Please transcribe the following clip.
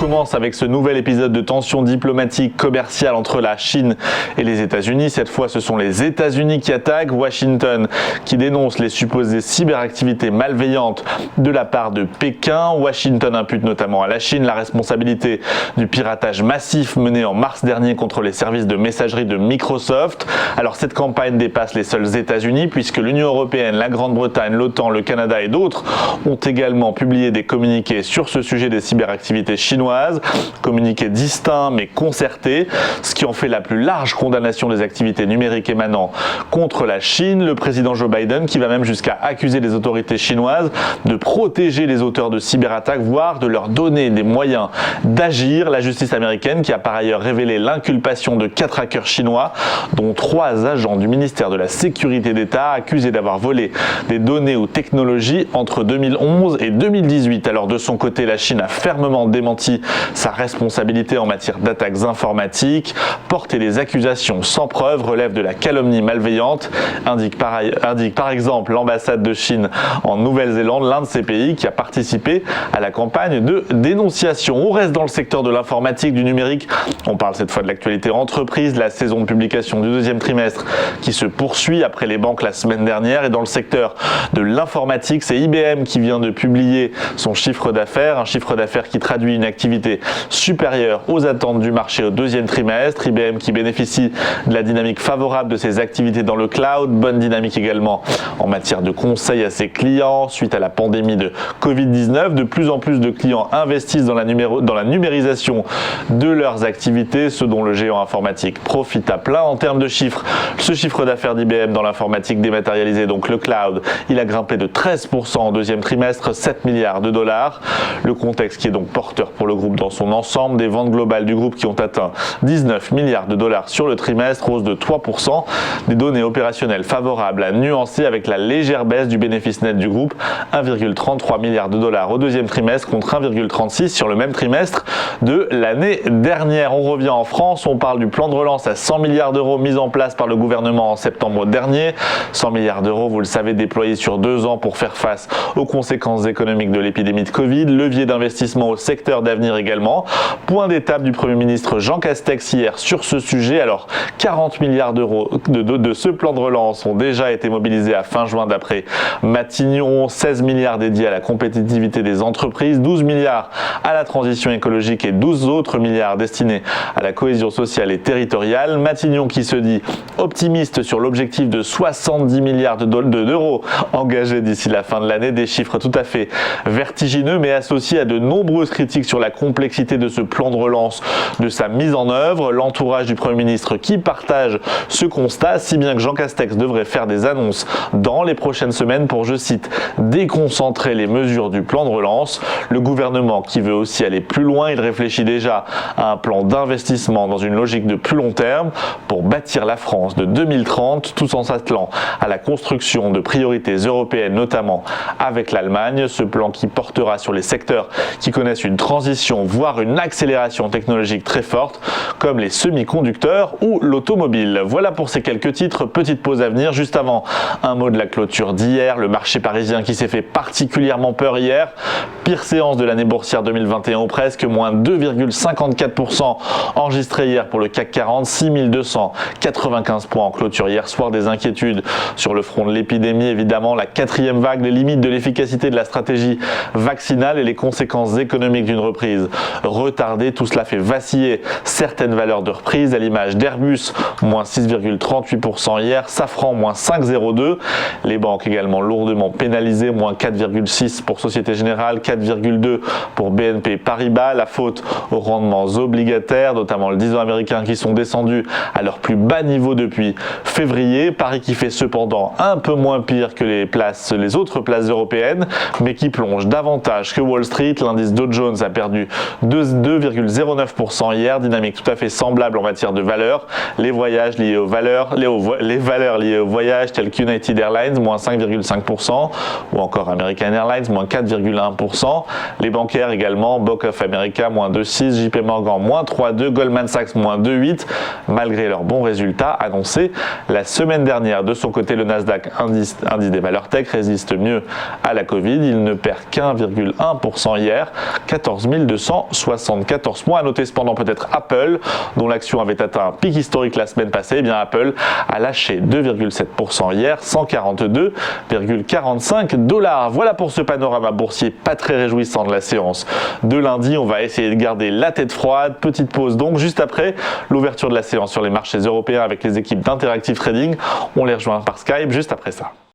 commence avec ce nouvel épisode de tensions diplomatiques commerciales entre la Chine et les États-Unis. Cette fois, ce sont les États-Unis qui attaquent, Washington qui dénonce les supposées cyberactivités malveillantes de la part de Pékin. Washington impute notamment à la Chine la responsabilité du piratage massif mené en mars dernier contre les services de messagerie de Microsoft. Alors cette campagne dépasse les seuls États-Unis puisque l'Union européenne, la Grande-Bretagne, l'OTAN, le Canada et d'autres ont également publié des communiqués sur ce sujet des cyberactivités chinoises, communiqués distincts mais concertés, ce qui en fait la plus large condamnation des activités numériques émanant contre la Chine. Le président Joe Biden qui va même jusqu'à accuser les autorités chinoises de protéger les auteurs de cyberattaques, voire de leur donner des moyens d'agir. La justice américaine qui a par ailleurs révélé l'inculpation de 4 hackers chinois, dont 3 agents du ministère de la Sécurité d'État accusés d'avoir volé des données ou technologies entre 2011 et 2018. Alors de son côté, la Chine a fermement démenti sa responsabilité en matière d'attaques informatiques. Porter des accusations sans preuve relève de la calomnie malveillante, indique par exemple l'ambassade de Chine en Nouvelle-Zélande, l'un de ces pays qui a participé à la campagne de dénonciation. On reste dans le secteur de l'informatique, du numérique. On parle cette fois de l'actualité entreprise, la saison de publication du deuxième trimestre qui se poursuit après les banques la semaine dernière. Et dans le secteur de l'informatique, c'est IBM qui vient de publier son chiffre d'affaires, un chiffre d'affaires qui traduit une activité supérieure aux attentes du marché au deuxième trimestre. IBM qui bénéficie de la dynamique favorable de ses activités dans le cloud, bonne dynamique également en matière de conseil à ses clients suite à la pandémie de Covid-19. De plus en plus de clients investissent dans la numérisation de leurs activités, ce dont le géant informatique profite à plein. En termes de chiffres, ce chiffre d'affaires d'IBM dans l'informatique dématérialisée, donc le cloud, il a grimpé de 13% en deuxième trimestre, 7 milliards de dollars. Le contexte qui est donc porteur pour le groupe dans son ensemble, des ventes globales du groupe qui ont atteint 19 milliards de dollars sur le trimestre, hausse de 3%. Des données opérationnelles favorables à nuancer avec la légère baisse du bénéfice net du groupe, 1,33 milliard de dollars au deuxième trimestre contre 1,36 sur le même trimestre de l'année dernière. On revient en France, on parle du plan de relance à 100 milliards d'euros mis en place par le gouvernement en septembre dernier. 100 milliards d'euros, vous le savez, déployés sur 2 ans pour faire face aux conséquences économiques de l'épidémie de Covid. Levier d'investissement au secteur d'avenir également. Point d'étape du Premier ministre Jean Castex hier sur ce sujet. Alors 40 milliards d'euros de ce plan de relance ont déjà été mobilisés à fin juin d'après Matignon, 16 milliards dédiés à la compétitivité des entreprises, 12 milliards à la transition écologique et 12 autres milliards destinés à la cohésion sociale et territoriale. Matignon qui se dit optimiste sur l'objectif de 70 milliards d'euros engagés d'ici la fin de l'année, des chiffres tout à fait vertigineux mais associés à de nombreuses critiques sur la complexité de ce plan de relance, de sa mise en œuvre. L'entourage du Premier ministre qui partage ce constat, si bien que Jean Castex devrait faire des annonces dans les prochaines semaines pour, je cite, déconcentrer les mesures du plan de relance. Le gouvernement qui veut aussi aller plus loin, il réfléchit déjà à un plan d'investissement dans une logique de plus long terme pour bâtir la France de 2030, tout en s'attelant à la construction de priorités européennes, notamment avec l'Allemagne. Ce plan qui portera sur les secteurs qui connaissent une transition, voire une accélération technologique très forte, comme les semi-conducteurs ou l'automobile. Voilà pour ces quelques titres. Petite pause à venir. Juste avant, un mot de la clôture d'hier. Le marché parisien qui s'est fait particulièrement peur hier. Pire séance de l'année boursière 2021 ou presque, moins 2,54% enregistré hier pour le CAC 40, 6295 points en clôture hier soir. Des inquiétudes sur le front de l'épidémie, évidemment, la 4e vague, les limites de l'efficacité de la stratégie vaccinale et les conséquences économiques d'une reprise retardée. Tout cela fait vaciller certaines valeurs de reprise, à l'image d'Airbus, moins 6,38% hier, Safran, moins 5,02%. Les banques également lourdement pénalisées, moins 4,6% pour Société Générale, 4,2% pour BNP Paribas. La faute aux rendements obligataires, notamment le 10 ans américain qui sont descendus à leur plus bas niveau depuis février. Paris qui fait cependant un peu moins pire que les autres places européennes, mais qui plonge davantage que Wall Street. L'indice Dow Jones a perdu 2,09% hier, dynamique tout à fait semblable en matière de valeurs. Les valeurs liées au voyage telles qu'United Airlines, moins 5,5%, ou encore American Airlines, moins 4,1%. Les bancaires également, Bank of America, moins 2,6%, JP Morgan, moins 3,2%, Goldman Sachs, moins 2,8%, malgré leurs bons résultats annoncés la semaine dernière. De son côté, le Nasdaq, indice des valeurs tech, résiste mieux à la Covid. Il ne perd qu'1,1% hier, 14 274 points. À noter cependant peut-être Apple, dont l'action avait atteint un pic historique la semaine passée. Eh bien Apple a lâché 2,7% hier, 142,45 $. Voilà pour ce panorama boursier pas très réjouissant de la séance de lundi. On va essayer de garder la tête froide. Petite pause donc juste après l'ouverture de la séance sur les marchés européens avec les équipes d'Interactive Trading. On les rejoint par Skype juste après ça.